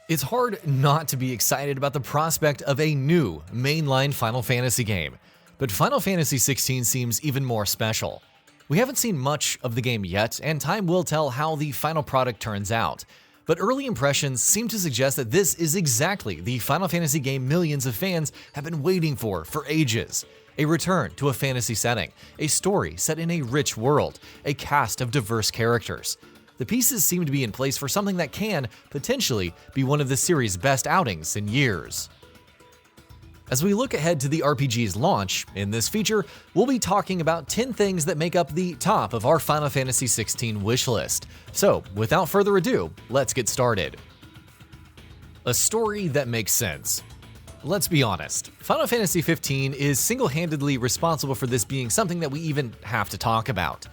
It's hard not to be excited about the prospect of a new mainline Final Fantasy game, but Final Fantasy XVI seems even more special. We haven't seen much of the game yet, and time will tell how the final product turns out. But early impressions seem to suggest that this is exactly the Final Fantasy game millions of fans have been waiting for ages. A return to a fantasy setting, a story set in a rich world, a cast of diverse characters. The pieces seem to be in place for something that can, potentially, be one of the series' best outings in years. As we look ahead to the RPG's launch, in this feature, we'll be talking about 10 things that make up the top of our Final Fantasy XVI wishlist. So, without further ado, let's get started. A story that makes sense. Let's be honest, Final Fantasy XV is single-handedly responsible for this being something that we even have to talk about.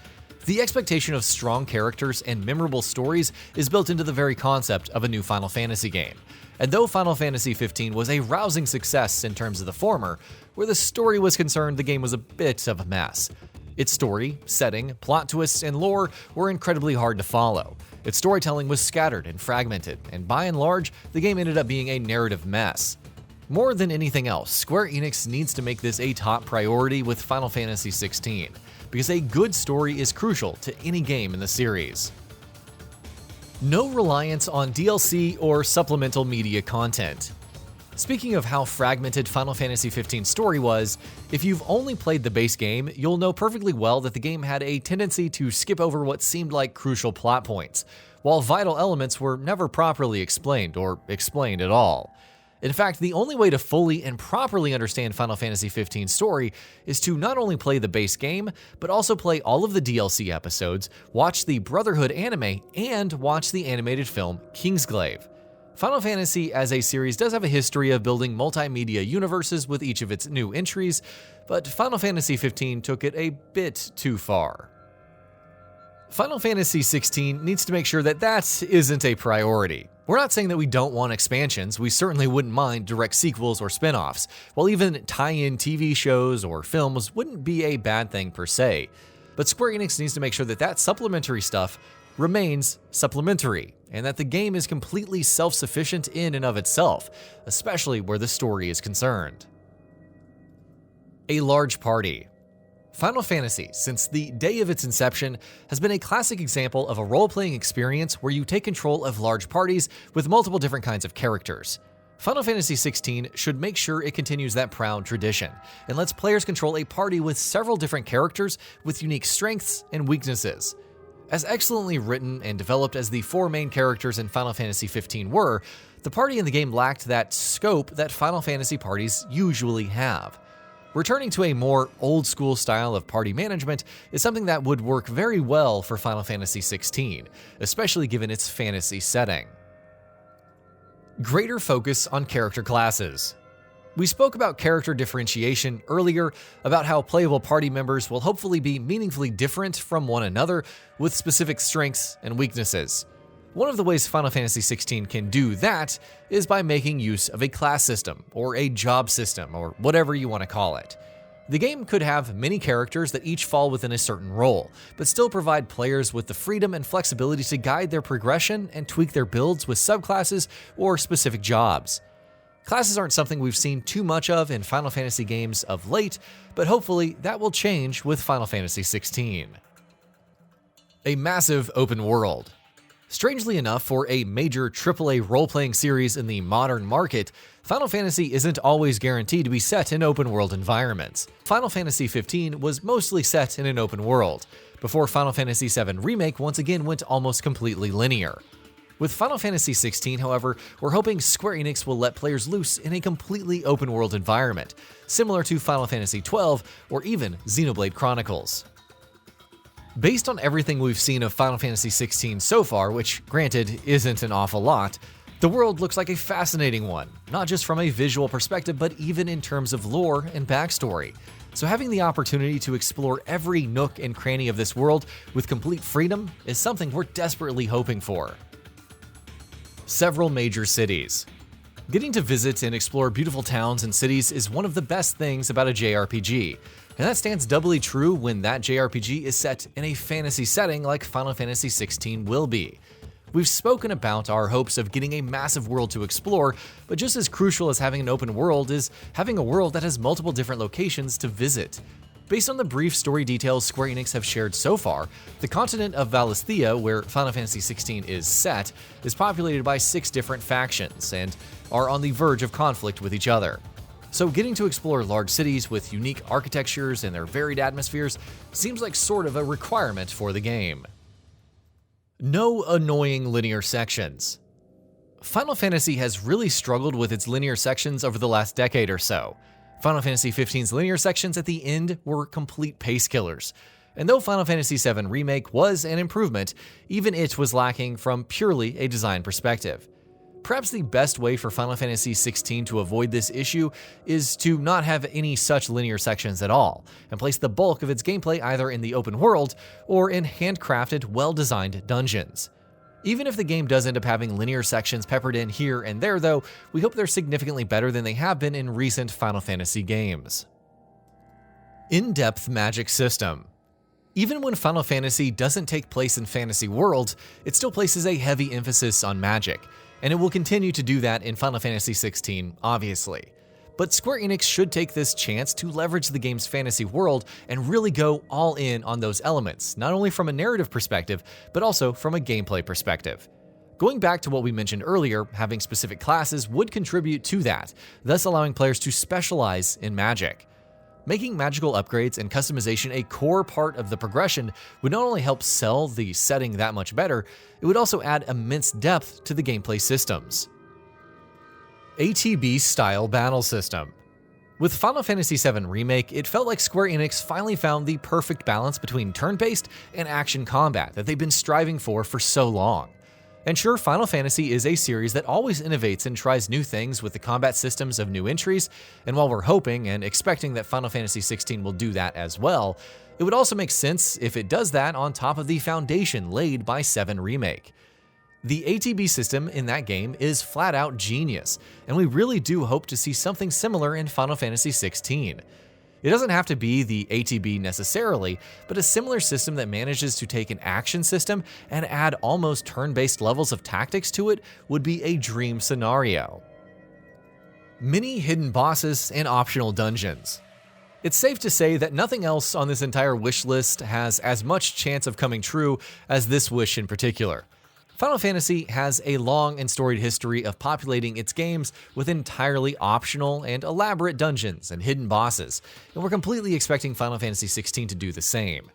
The expectation of strong characters and memorable stories is built into the very concept of a new Final Fantasy game. And though Final Fantasy XV was a rousing success in terms of the former, where the story was concerned, the game was a bit of a mess. Its story, setting, plot twists, and lore were incredibly hard to follow. Its storytelling was scattered and fragmented, and by and large, the game ended up being a narrative mess. More than anything else, Square Enix needs to make this a top priority with Final Fantasy XVI, because a good story is crucial to any game in the series. No reliance on DLC or supplemental media content. Speaking of how fragmented Final Fantasy XV's story was, if you've only played the base game, you'll know perfectly well that the game had a tendency to skip over what seemed like crucial plot points, while vital elements were never properly explained or explained at all. In fact, the only way to fully and properly understand Final Fantasy XV's story is to not only play the base game, but also play all of the DLC episodes, watch the Brotherhood anime, and watch the animated film Kingsglaive. Final Fantasy as a series does have a history of building multimedia universes with each of its new entries, but Final Fantasy XV took it a bit too far. Final Fantasy XVI needs to make sure that that isn't a priority. We're not saying that we don't want expansions, we certainly wouldn't mind direct sequels or spin-offs, while even tie-in TV shows or films wouldn't be a bad thing per se. But Square Enix needs to make sure that that supplementary stuff remains supplementary, and that the game is completely self-sufficient in and of itself, especially where the story is concerned. A large party. Final Fantasy, since the day of its inception, has been a classic example of a role-playing experience where you take control of large parties with multiple different kinds of characters. Final Fantasy XVI should make sure it continues that proud tradition, and lets players control a party with several different characters with unique strengths and weaknesses. As excellently written and developed as the four main characters in Final Fantasy XV were, the party in the game lacked that scope that Final Fantasy parties usually have. Returning to a more old-school style of party management is something that would work very well for Final Fantasy XVI, especially given its fantasy setting. Greater focus on character classes. We spoke about character differentiation earlier, about how playable party members will hopefully be meaningfully different from one another with specific strengths and weaknesses. One of the ways Final Fantasy XVI can do that is by making use of a class system, or a job system, or whatever you want to call it. The game could have many characters that each fall within a certain role, but still provide players with the freedom and flexibility to guide their progression and tweak their builds with subclasses or specific jobs. Classes aren't something we've seen too much of in Final Fantasy games of late, but hopefully that will change with Final Fantasy XVI. A massive open world. Strangely enough, for a major AAA role-playing series in the modern market, Final Fantasy isn't always guaranteed to be set in open-world environments. Final Fantasy XV was mostly set in an open world, before Final Fantasy VII Remake once again went almost completely linear. With Final Fantasy XVI, however, we're hoping Square Enix will let players loose in a completely open-world environment, similar to Final Fantasy XII or even Xenoblade Chronicles. Based on everything we've seen of Final Fantasy XVI so far, which granted isn't an awful lot, the world looks like a fascinating one, not just from a visual perspective, but even in terms of lore and backstory. So having the opportunity to explore every nook and cranny of this world with complete freedom is something we're desperately hoping for. Several major cities. Getting to visit and explore beautiful towns and cities is one of the best things about a JRPG, and that stands doubly true when that JRPG is set in a fantasy setting like Final Fantasy XVI will be. We've spoken about our hopes of getting a massive world to explore, but just as crucial as having an open world is having a world that has multiple different locations to visit. Based on the brief story details Square Enix have shared so far, the continent of Valisthea, where Final Fantasy XVI is set, is populated by 6 different factions and are on the verge of conflict with each other. So getting to explore large cities with unique architectures and their varied atmospheres seems like sort of a requirement for the game. No annoying linear sections. Final Fantasy has really struggled with its linear sections over the last decade or so. Final Fantasy XV's linear sections at the end were complete pace killers. And though Final Fantasy VII Remake was an improvement, even it was lacking from purely a design perspective. Perhaps the best way for Final Fantasy XVI to avoid this issue is to not have any such linear sections at all, and place the bulk of its gameplay either in the open world or in handcrafted, well-designed dungeons. Even if the game does end up having linear sections peppered in here and there though, we hope they're significantly better than they have been in recent Final Fantasy games. In-depth magic system. Even when Final Fantasy doesn't take place in Fantasy World, it still places a heavy emphasis on magic, and it will continue to do that in Final Fantasy XVI, obviously. But Square Enix should take this chance to leverage the game's fantasy world and really go all in on those elements, not only from a narrative perspective, but also from a gameplay perspective. Going back to what we mentioned earlier, having specific classes would contribute to that, thus allowing players to specialize in magic. Making magical upgrades and customization a core part of the progression would not only help sell the setting that much better, it would also add immense depth to the gameplay systems. ATB-STYLE battle system. With Final Fantasy VII Remake, it felt like Square Enix finally found the perfect balance between turn-based and action combat that they've been striving for so long. And sure, Final Fantasy is a series that always innovates and tries new things with the combat systems of new entries, and while we're hoping and expecting that Final Fantasy XVI will do that as well, it would also make sense if it does that on top of the foundation laid by VII Remake. The ATB system in that game is flat out genius, and we really do hope to see something similar in Final Fantasy XVI. It doesn't have to be the ATB necessarily, but a similar system that manages to take an action system and add almost turn-based levels of tactics to it would be a dream scenario. Many hidden bosses and optional dungeons. It's safe to say that nothing else on this entire wish list has as much chance of coming true as this wish in particular. Final Fantasy has a long and storied history of populating its games with entirely optional and elaborate dungeons and hidden bosses, and we're completely expecting Final Fantasy XVI to do the same.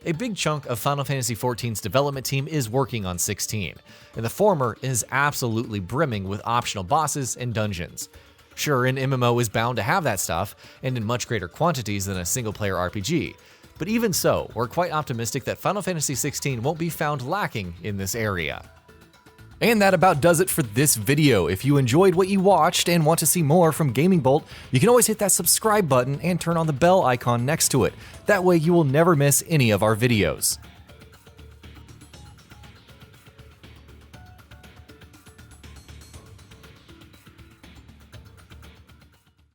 A big chunk of Final Fantasy XIV's development team is working on 16, and the former is absolutely brimming with optional bosses and dungeons. Sure, an MMO is bound to have that stuff, and in much greater quantities than a single-player RPG, but even so, we're quite optimistic that Final Fantasy XVI won't be found lacking in this area. And that about does it for this video. If you enjoyed what you watched and want to see more from Gaming Bolt, you can always hit that subscribe button and turn on the bell icon next to it. That way you will never miss any of our videos.